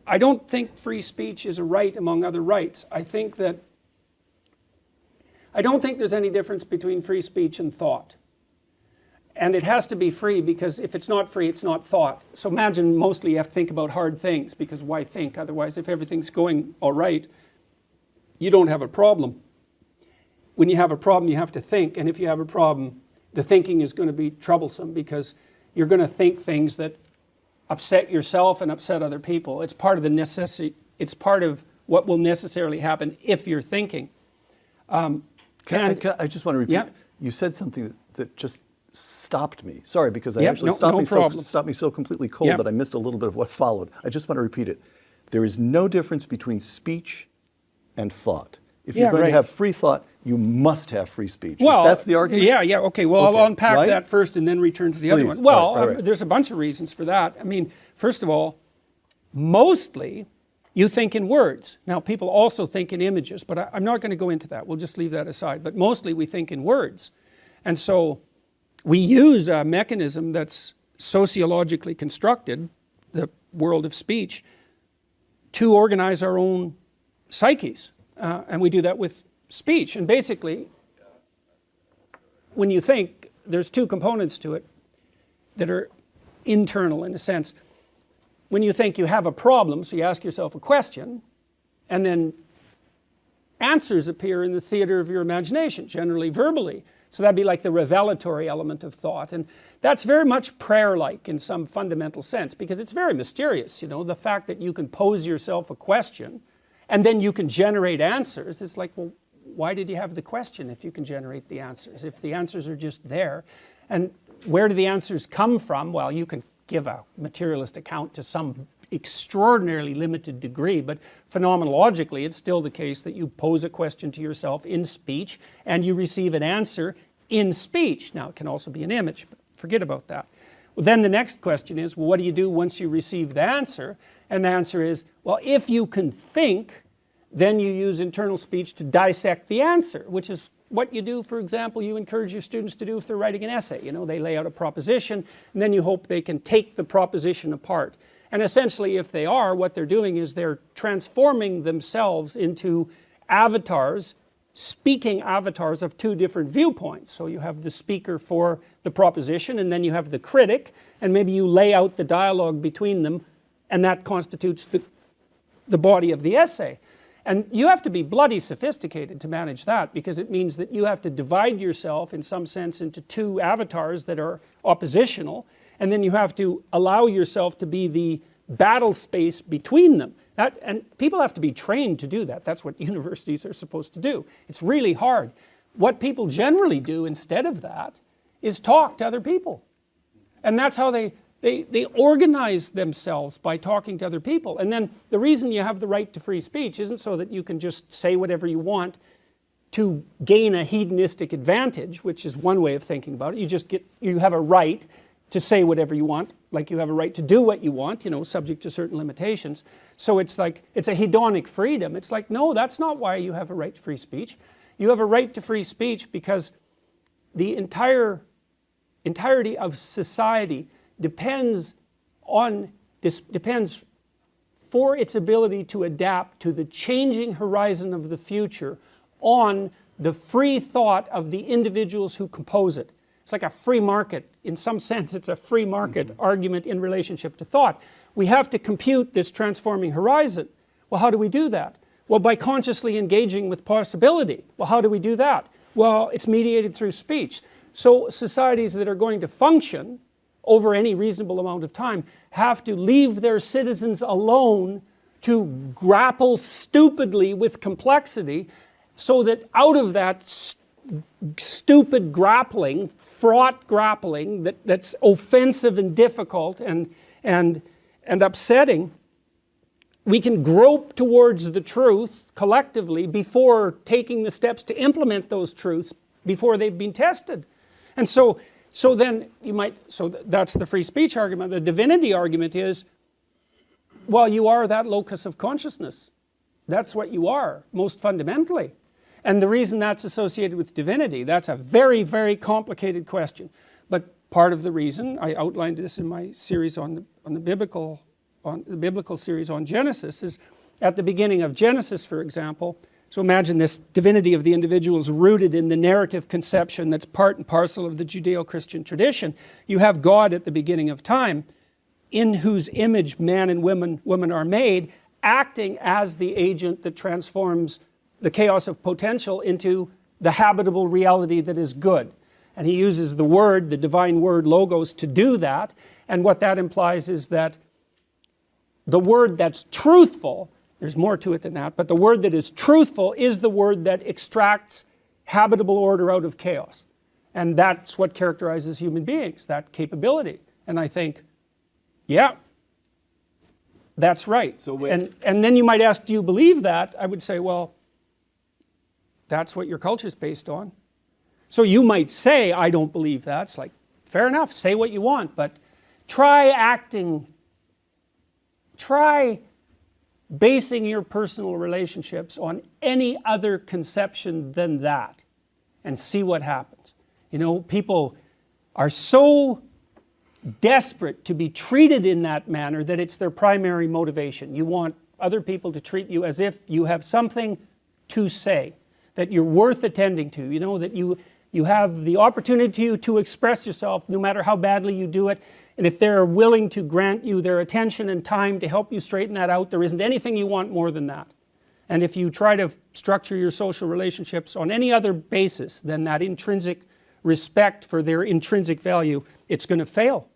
I don't think free speech is a right among other rights. I don't think there's any difference between free speech and thought. And it has to be free, because if it's not free, it's not thought. So imagine mostly you have to think about hard things, because why think? Otherwise, if everything's going all right, you don't have a problem. When you have a problem, you have to think. And if you have a problem, the thinking is going to be troublesome, because you're going to think things that upset yourself and upset other people. It's part of the necessity. It's part of what will necessarily happen if you're thinking. I just want to repeat. Yeah. You said something that just stopped me. Sorry, because stopped me so completely cold that I missed a little bit of what followed. I just want to repeat it. There is no difference between speech and thought. If you're going to have free thought, you must have free speech. Well, that's the argument? Yeah, okay. Well, I'll unpack that first and then return to the other one. Well, there's a bunch of reasons for that. I mean, first of all, mostly you think in words. Now, people also think in images, but I'm not going to go into that. We'll just leave that aside. But mostly we think in words. And so we use a mechanism that's sociologically constructed, the world of speech, to organize our own psyches. And we do that with speech. And basically, when you think, there's two components to it that are internal in a sense. When you think, you have a problem, so you ask yourself a question, and then answers appear in the theater of your imagination, generally verbally. So that'd be like the revelatory element of thought. And that's very much prayer-like in some fundamental sense, because it's very mysterious, you know, the fact that you can pose yourself a question and then you can generate answers. It's like, well, why did you have the question if you can generate the answers? If the answers are just there. And where do the answers come from? Well, you can give a materialist account to some extraordinarily limited degree, but phenomenologically it's still the case that you pose a question to yourself in speech and you receive an answer in speech. Now, it can also be an image, but forget about that. Well, then the next question is, well, what do you do once you receive the answer? And the answer is, well, if you can think, then you use internal speech to dissect the answer, which is what you do, for example, you encourage your students to do if they're writing an essay. You know, they lay out a proposition, and then you hope they can take the proposition apart. And essentially, if they are, what they're doing is they're transforming themselves into avatars, speaking avatars of two different viewpoints. So you have the speaker for the proposition, and then you have the critic, and maybe you lay out the dialogue between them, and that constitutes the body of the essay. And you have to be bloody sophisticated to manage that, because it means that you have to divide yourself in some sense into two avatars that are oppositional, and then you have to allow yourself to be the battle space between them. And people have to be trained to do that. That's what universities are supposed to do. It's really hard. What people generally do instead of that is talk to other people. And that's how they organize themselves, by talking to other people. And then the reason you have the right to free speech isn't so that you can just say whatever you want to gain a hedonistic advantage, which is one way of thinking about it. You have a right to say whatever you want, like you have a right to do what you want, you know, subject to certain limitations. So it's like, it's a hedonic freedom. It's like, no, that's not why you have a right to free speech. You have a right to free speech because the entirety of society depends for its ability to adapt to the changing horizon of the future on the free thought of the individuals who compose it. It's like a free market. In some sense, it's a free market argument in relationship to thought. We have to compute this transforming horizon. Well, how do we do that? Well, by consciously engaging with possibility. Well, how do we do that? Well, it's mediated through speech. So societies that are going to function over any reasonable amount of time have to leave their citizens alone to grapple stupidly with complexity, so that out of that stupid grappling, fraught grappling that's offensive and difficult and upsetting, we can grope towards the truth collectively before taking the steps to implement those truths before they've been tested. And so that's the free speech argument. The divinity argument is, well, you are that locus of consciousness. That's what you are, most fundamentally. And the reason that's associated with divinity, that's a very, very complicated question. But part of the reason, I outlined this in my series on the biblical the biblical series on Genesis, is at the beginning of Genesis, for example. So imagine this divinity of the individual is rooted in the narrative conception that's part and parcel of the Judeo-Christian tradition. You have God at the beginning of time, in whose image man and woman are made, acting as the agent that transforms the chaos of potential into the habitable reality that is good. And he uses the word, the divine word, logos, to do that. And what that implies is that the word that's truthful, there's more to it than that, but the word that is truthful is the word that extracts habitable order out of chaos. And that's what characterizes human beings, that capability. And I think, yeah, that's right. So wait. And then you might ask, do you believe that? I would say, well, that's what your culture is based on. So you might say, I don't believe that. It's like, fair enough, say what you want, but try basing your personal relationships on any other conception than that and see what happens. You know, people are so desperate to be treated in that manner that it's their primary motivation. You want other people to treat you as if you have something to say, that you're worth attending to, you know, that you have the opportunity to express yourself no matter how badly you do it. And if they're willing to grant you their attention and time to help you straighten that out, there isn't anything you want more than that. And if you try to structure your social relationships on any other basis than that intrinsic respect for their intrinsic value, it's going to fail.